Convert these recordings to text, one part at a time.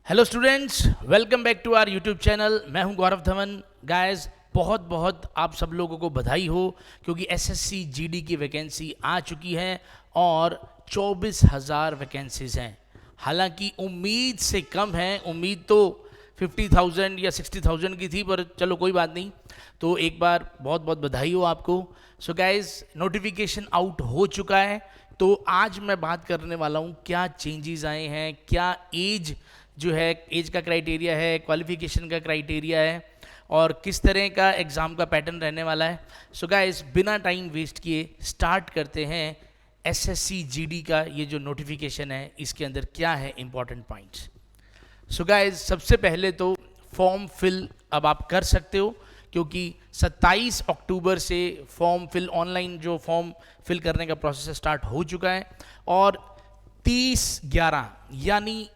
Hello students, welcome back to our YouTube channel. मैं हूं गौरव Dhawan. Guys, बहुत बहुत आप सब लोगों को बधाई हो क्योंकि एसएससी जीडी की वैकेंसी आ चुकी है और 24,000 वैकेंसीज हैं। हालांकि उम्मीद से कम है। उम्मीद तो 50,000 या 60,000 की थी, पर चलो कोई बात नहीं। तो एक बार बहुत बहुत बधाई हो आपको। सो गाइस, नोटिफिकेशन आउट हो चुका है। तो आज मैं बात करने वाला हूँ क्या चेंजेस आए हैं, क्या एज जो है, एज का क्राइटेरिया है, क्वालिफिकेशन का क्राइटेरिया है और किस तरह का एग्ज़ाम का पैटर्न रहने वाला है। सो गाइस, बिना टाइम वेस्ट किए स्टार्ट करते हैं एसएससी जीडी का ये जो नोटिफिकेशन है, इसके अंदर क्या है इंपॉर्टेंट पॉइंट्स। सो गाइस, सबसे पहले तो फॉर्म फिल अब आप कर सकते हो क्योंकि 27 अक्टूबर से फॉर्म फिल ऑनलाइन जो फॉर्म फिल करने का प्रोसेस स्टार्ट हो चुका है और 30/11 यानी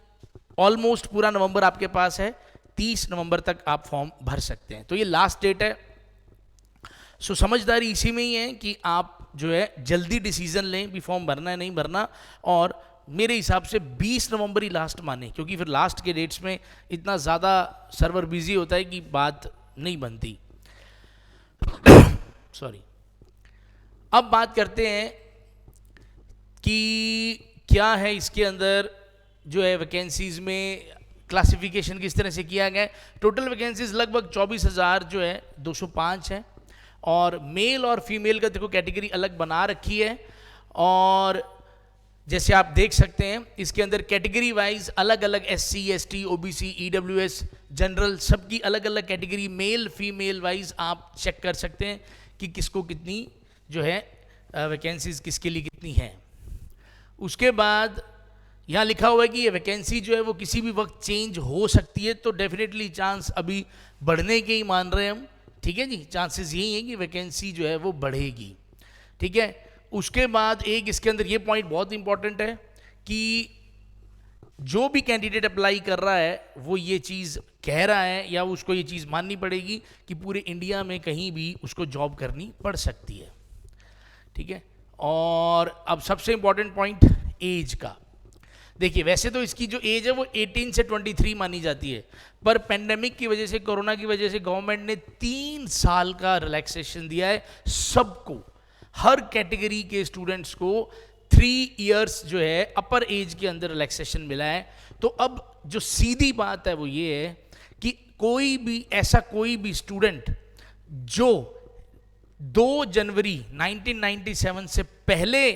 ऑलमोस्ट पूरा नवंबर आपके पास है। 30 नवंबर तक आप फॉर्म भर सकते हैं, तो ये लास्ट डेट है। सो समझदारी इसी में ही है कि आप जो है जल्दी डिसीजन लें भी फॉर्म भरना है नहीं भरना। और मेरे हिसाब से 20 नवंबर ही लास्ट माने, क्योंकि फिर लास्ट के डेट्स में इतना ज़्यादा सर्वर बिजी होता है कि बात नहीं बनती। सॉरी। अब बात करते हैं कि क्या है इसके अंदर जो है वैकेंसीज में क्लासिफिकेशन किस तरह से किया गया है। टोटल वैकेंसीज लगभग 24,000 जो है 205 है और मेल और फीमेल का देखो कैटेगरी अलग बना रखी है। और जैसे आप देख सकते हैं इसके अंदर कैटेगरी वाइज अलग अलग SC ST OBC EWS general सबकी अलग अलग कैटेगरी मेल फीमेल वाइज आप चेक कर सकते हैं कि किसको कितनी जो है वैकेंसीज किसके लिए कितनी है। उसके बाद यहाँ लिखा हुआ है कि ये वैकेंसी जो है वो किसी भी वक्त चेंज हो सकती है, तो डेफिनेटली चांस अभी बढ़ने के ही मान रहे हैं हम। ठीक है जी, चांसेस यही हैं कि वैकेंसी जो है वो बढ़ेगी। ठीक है। उसके बाद एक इसके अंदर ये पॉइंट बहुत इंपॉर्टेंट है कि जो भी कैंडिडेट अप्लाई कर रहा है वो ये चीज़ कह रहा है या उसको ये चीज़ माननी पड़ेगी कि पूरे इंडिया में कहीं भी उसको जॉब करनी पड़ सकती है। ठीक है। और अब सबसे इंपॉर्टेंट पॉइंट एज का। देखिए, वैसे तो इसकी जो एज है वो 18 से 23 मानी जाती है, पर पेंडेमिक की वजह से, कोरोना की वजह से गवर्नमेंट ने 3 साल का रिलैक्सेशन दिया है सबको, हर कैटेगरी के स्टूडेंट्स को 3 इयर्स जो है अपर एज के अंदर रिलैक्सेशन मिला है। तो अब जो सीधी बात है वो ये है कि कोई भी स्टूडेंट जो 2 जनवरी 1997 से पहले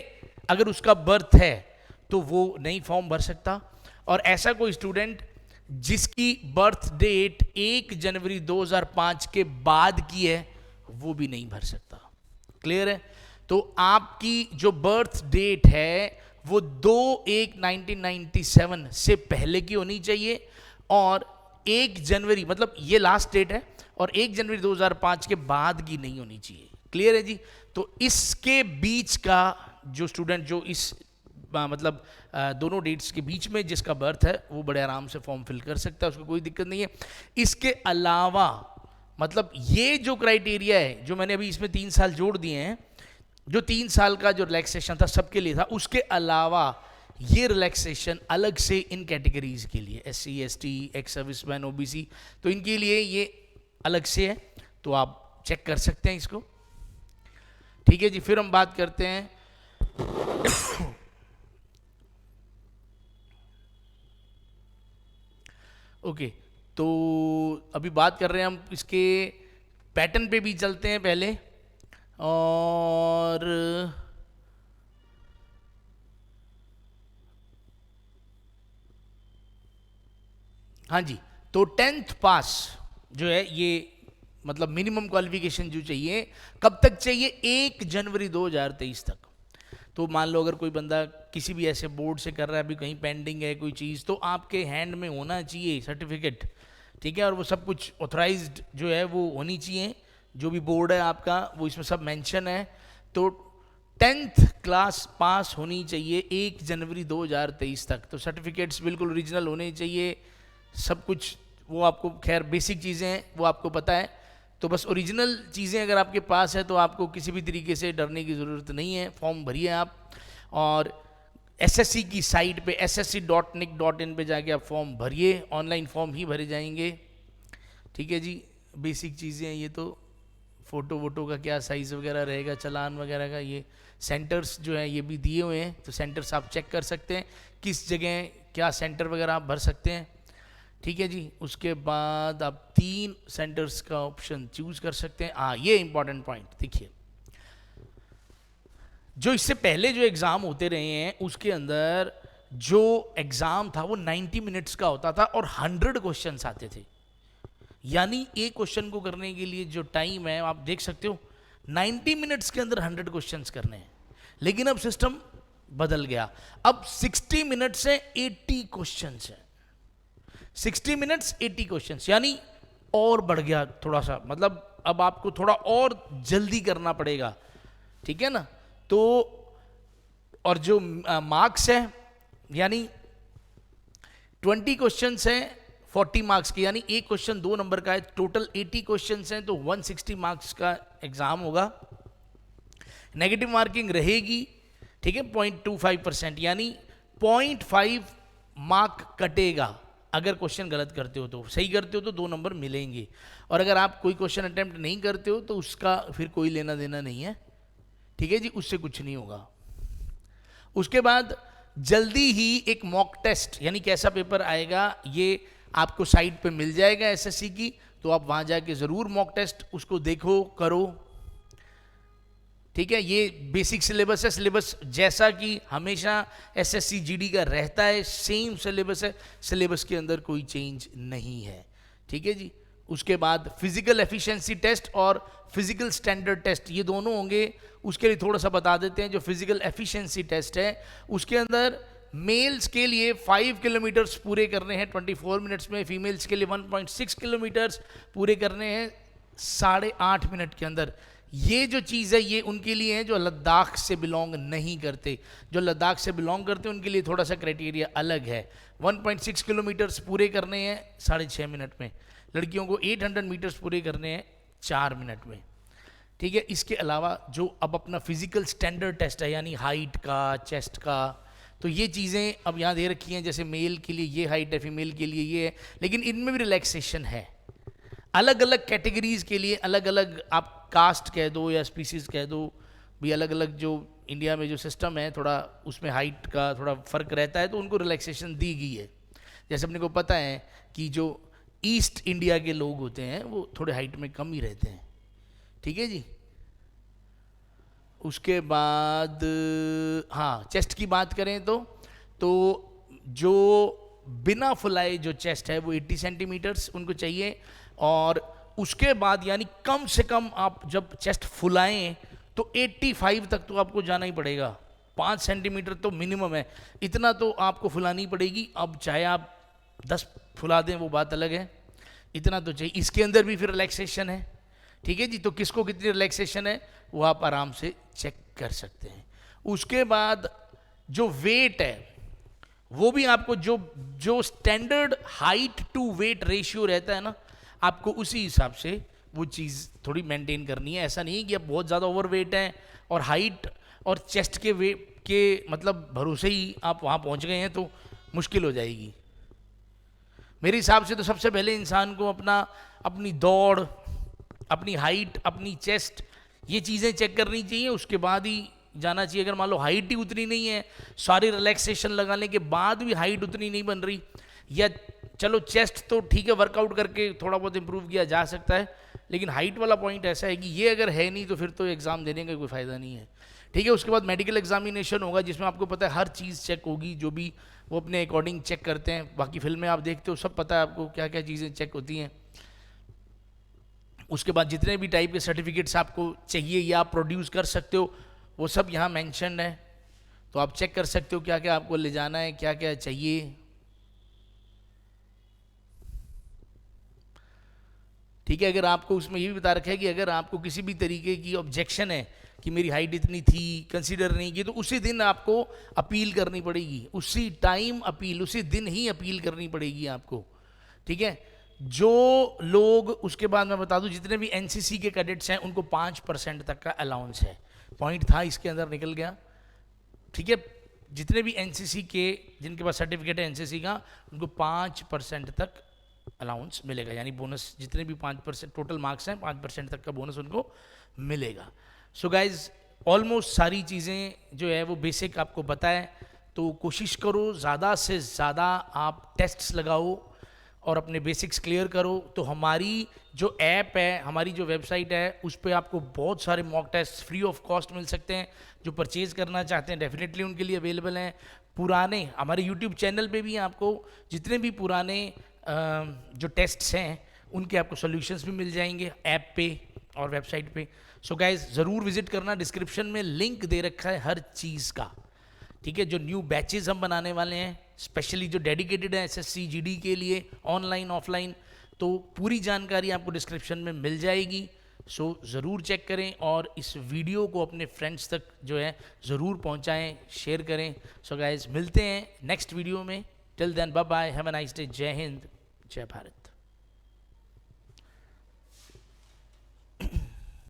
अगर उसका बर्थ है तो वो नहीं फॉर्म भर सकता, और ऐसा कोई स्टूडेंट जिसकी बर्थ डेट 1 जनवरी 2005 के बाद की है वो भी नहीं भर सकता। क्लियर है? तो आपकी जो बर्थ डेट है वो 2/1/1997 से पहले की होनी चाहिए और 1 जनवरी मतलब ये लास्ट डेट है, और 1 जनवरी 2005 के बाद की नहीं होनी चाहिए। क्लियर है जी? तो इसके बीच का जो स्टूडेंट जो इस मतलब दोनों डेट्स के बीच में जिसका बर्थ है वो बड़े आराम से फॉर्म फिल कर सकता है, उसको कोई दिक्कत नहीं है। इसके अलावा मतलब ये जो क्राइटेरिया है जो मैंने अभी इसमें 3 साल जोड़ दिए हैं, जो 3 साल का जो रिलैक्सेशन था सबके लिए था, उसके अलावा ये रिलैक्सेशन अलग से इन कैटेगरीज के लिए SC ST ex serviceman OBC, तो इनके लिए ये अलग से है, तो आप चेक कर सकते हैं इसको। ठीक है जी। फिर हम बात करते हैं ओके। तो अभी बात कर रहे हैं हम इसके पैटर्न पे भी चलते हैं पहले। और हाँ जी, तो 10th पास जो है ये मतलब मिनिमम क्वालिफिकेशन जो चाहिए कब तक चाहिए, 1 जनवरी 2023 तक। तो मान लो अगर कोई बंदा किसी भी ऐसे बोर्ड से कर रहा है, अभी कहीं पेंडिंग है कोई चीज़, तो आपके हैंड में होना चाहिए सर्टिफिकेट। ठीक है। और वो सब कुछ ऑथराइज्ड जो है वो होनी चाहिए, जो भी बोर्ड है आपका वो इसमें सब मेंशन है। तो 10th क्लास पास होनी चाहिए 1 जनवरी 2023 तक। तो सर्टिफिकेट्स बिल्कुल ओरिजिनल होने चाहिए, सब कुछ वो आपको, खैर बेसिक चीज़ें हैं वो आपको पता है, तो बस ओरिजिनल चीज़ें अगर आपके पास है तो आपको किसी भी तरीके से डरने की ज़रूरत नहीं है। फॉर्म भरिए आप। और एसएससी की साइट पे ssc.nic.in पे जाके आप फॉर्म भरिए, ऑनलाइन फॉर्म ही भरे जाएंगे। ठीक है जी, बेसिक चीज़ें हैं ये तो। फ़ोटो वोटो का क्या साइज़ वगैरह रहेगा, चालान वगैरह का, ये सेंटर्स जो हैं ये भी दिए हुए हैं, तो सेंटर्स आप चेक कर सकते हैं किस जगह क्या सेंटर वगैरह आप भर सकते हैं। ठीक है जी, उसके बाद आप 3 सेंटर्स का ऑप्शन चूज कर सकते हैं। हाँ, ये इंपॉर्टेंट पॉइंट देखिए, जो इससे पहले जो एग्ज़ाम होते रहे हैं उसके अंदर जो एग्ज़ाम था वो 90 मिनट्स का होता था और 100 क्वेश्चंस आते थे। यानी एक क्वेश्चन को करने के लिए जो टाइम है आप देख सकते हो, 90 मिनट्स के अंदर 100 क्वेश्चंस करने हैं। लेकिन अब सिस्टम बदल गया, अब 60 मिनट से 80 क्वेश्चंस हैं। 60 मिनट्स 80 क्वेश्चंस, यानी और बढ़ गया थोड़ा सा, मतलब अब आपको थोड़ा और जल्दी करना पड़ेगा। ठीक है ना, तो और जो मार्क्स है यानी 20 क्वेश्चंस हैं 40 मार्क्स के, यानी एक क्वेश्चन 2 नंबर का है। टोटल 80 क्वेश्चंस हैं तो 160 मार्क्स का एग्जाम होगा। नेगेटिव मार्किंग रहेगी, ठीक है, 0.25%, यानी 0.5 मार्क कटेगा अगर क्वेश्चन गलत करते हो। तो सही करते हो तो 2 नंबर मिलेंगे, और अगर आप कोई क्वेश्चन अटेम्प्ट नहीं करते हो तो उसका फिर कोई लेना देना नहीं है। ठीक है जी, उससे कुछ नहीं होगा। उसके बाद जल्दी ही एक मॉक टेस्ट, यानी कैसा पेपर आएगा ये आपको साइट पे मिल जाएगा एसएससी की, तो आप वहां जाके जरूर मॉक टेस्ट उसको देखो, करो। ठीक है, ये बेसिक सिलेबस है, सिलेबस जैसा कि हमेशा एसएससी जीडी का रहता है, सेम सिलेबस है, सिलेबस के अंदर कोई चेंज नहीं है। ठीक है जी, उसके बाद फिजिकल एफिशिएंसी टेस्ट और फिजिकल स्टैंडर्ड टेस्ट, ये दोनों होंगे। उसके लिए थोड़ा सा बता देते हैं, जो फिजिकल एफिशिएंसी टेस्ट है उसके अंदर मेल्स के लिए 5 किलोमीटर्स पूरे करने हैं 24 मिनट्स में, फीमेल्स के लिए 1.6 किलोमीटर्स पूरे करने हैं 8.5 मिनट के अंदर। ये जो चीज़ है ये उनके लिए है जो लद्दाख से बिलोंग नहीं करते। जो लद्दाख से बिलोंग करते हैं उनके लिए थोड़ा सा क्राइटेरिया अलग है। 1.6 किलोमीटर्स पूरे करने हैं 6.5 मिनट में, लड़कियों को 800 मीटर्स पूरे करने हैं 4 मिनट में। ठीक है, इसके अलावा जो अब अपना फिजिकल स्टैंडर्ड टेस्ट है, यानी हाइट का, चेस्ट का, तो ये चीज़ें अब यहाँ दे रखी हैं, जैसे मेल के लिए ये हाइट है, फीमेल के लिए ये है, लेकिन इनमें भी रिलैक्सेशन है। अलग अलग कैटेगरीज के लिए अलग अलग, आप कास्ट कह दो या स्पीसीज कह दो, भी अलग अलग जो इंडिया में जो सिस्टम है थोड़ा उसमें हाइट का थोड़ा फर्क रहता है, तो उनको रिलैक्सेशन दी गई है। जैसे अपने को पता है कि जो ईस्ट इंडिया के लोग होते हैं वो थोड़े हाइट में कम ही रहते हैं। ठीक है जी, उसके बाद हाँ, चेस्ट की बात करें तो जो बिना फुलाए जो चेस्ट है वो 80 सेंटीमीटर्स उनको चाहिए, और उसके बाद यानी कम से कम आप जब चेस्ट फुलाएं तो 85 तक तो आपको जाना ही पड़ेगा। 5 सेंटीमीटर तो मिनिमम है, इतना तो आपको फुलानी पड़ेगी। अब चाहे आप 10 फुला दें वो बात अलग है, इतना तो चाहिए। इसके अंदर भी फिर रिलैक्सेशन है। ठीक है जी, तो किसको कितनी रिलैक्सेशन है वो आप आराम से चेक कर सकते हैं। उसके बाद जो वेट है वो भी आपको जो standard height to weight ratio रहता है ना, आपको उसी हिसाब से वो चीज़ थोड़ी मेंटेन करनी है। ऐसा नहीं है कि आप बहुत ज़्यादा ओवर वेट हैं और हाइट और चेस्ट के वेट के मतलब भरोसे ही आप वहाँ पहुँच गए हैं तो मुश्किल हो जाएगी। मेरे हिसाब से तो सबसे पहले इंसान को अपनी दौड़, अपनी हाइट, अपनी चेस्ट, ये चीज़ें चेक करनी चाहिए, उसके बाद ही जाना चाहिए। अगर मान लो हाइट ही उतनी नहीं है, सारी रिलैक्सेशन लगाने के बाद भी हाइट उतनी नहीं बन रही, या चलो चेस्ट तो ठीक है वर्कआउट करके थोड़ा बहुत इंप्रूव किया जा सकता है, लेकिन हाइट वाला पॉइंट ऐसा है कि ये अगर है नहीं तो फिर तो एग्ज़ाम देने का कोई फ़ायदा नहीं है। ठीक है, उसके बाद मेडिकल एग्जामिनेशन होगा जिसमें आपको पता है हर चीज़ चेक होगी, जो भी वो अपने अकॉर्डिंग चेक करते हैं। बाकी फिल्में आप देखते हो, सब पता है आपको क्या क्या चीज़ें चेक होती हैं। उसके बाद जितने भी टाइप के सर्टिफिकेट्स आपको चाहिए या आप प्रोड्यूस कर सकते हो वो सब यहाँ मेंशन्ड है, तो आप चेक कर सकते हो क्या क्या आपको ले जाना है, क्या क्या चाहिए। ठीक है, अगर आपको उसमें ये भी बता रखा है कि अगर आपको किसी भी तरीके की ऑब्जेक्शन है कि मेरी हाइट इतनी थी, कंसीडर नहीं की, तो उसी दिन आपको अपील करनी पड़ेगी, उसी टाइम अपील, उसी दिन ही अपील करनी पड़ेगी आपको। ठीक है, जो लोग, उसके बाद मैं बता दूं जितने भी एनसीसी के कैडेट्स हैं उनको 5% तक का अलाउंस है। पॉइंट था इसके अंदर निकल गया। ठीक है, जितने भी एनसीसी के जिनके पास सर्टिफिकेट है एनसीसी का, उनको 5% तक अलाउंस मिलेगा, यानी बोनस जितने भी 5% टोटल मार्क्स हैं 5% तक का बोनस उनको मिलेगा। सो गाइज ऑलमोस्ट सारी चीज़ें जो है वो बेसिक आपको पता है, तो कोशिश करो ज़्यादा से ज़्यादा आप टेस्ट्स लगाओ और अपने बेसिक्स क्लियर करो। तो हमारी जो ऐप है, हमारी जो वेबसाइट है, उस पर आपको बहुत सारे mock test free of cost मिल सकते हैं। जो परचेज़ करना चाहते हैं डेफिनेटली उनके लिए अवेलेबल हैं। पुराने हमारे यूट्यूब चैनल पे भी आपको जितने भी पुराने जो टेस्ट्स हैं उनके आपको सॉल्यूशंस भी मिल जाएंगे ऐप पे और वेबसाइट पे। सो गाइज ज़रूर विजिट करना, डिस्क्रिप्शन में लिंक दे रखा है हर चीज़ का, ठीक है। जो न्यू बैचेस हम बनाने वाले हैं स्पेशली जो डेडिकेटेड है एसएससी जीडी के लिए, ऑनलाइन ऑफलाइन, तो पूरी जानकारी आपको डिस्क्रिप्शन में मिल जाएगी। सो ज़रूर चेक करें और इस वीडियो को अपने फ्रेंड्स तक जो है ज़रूर पहुंचाएं, शेयर करें। सो गाइज मिलते हैं नेक्स्ट वीडियो में, till then bye bye, have a nice day, Jai Hind, जय भारत।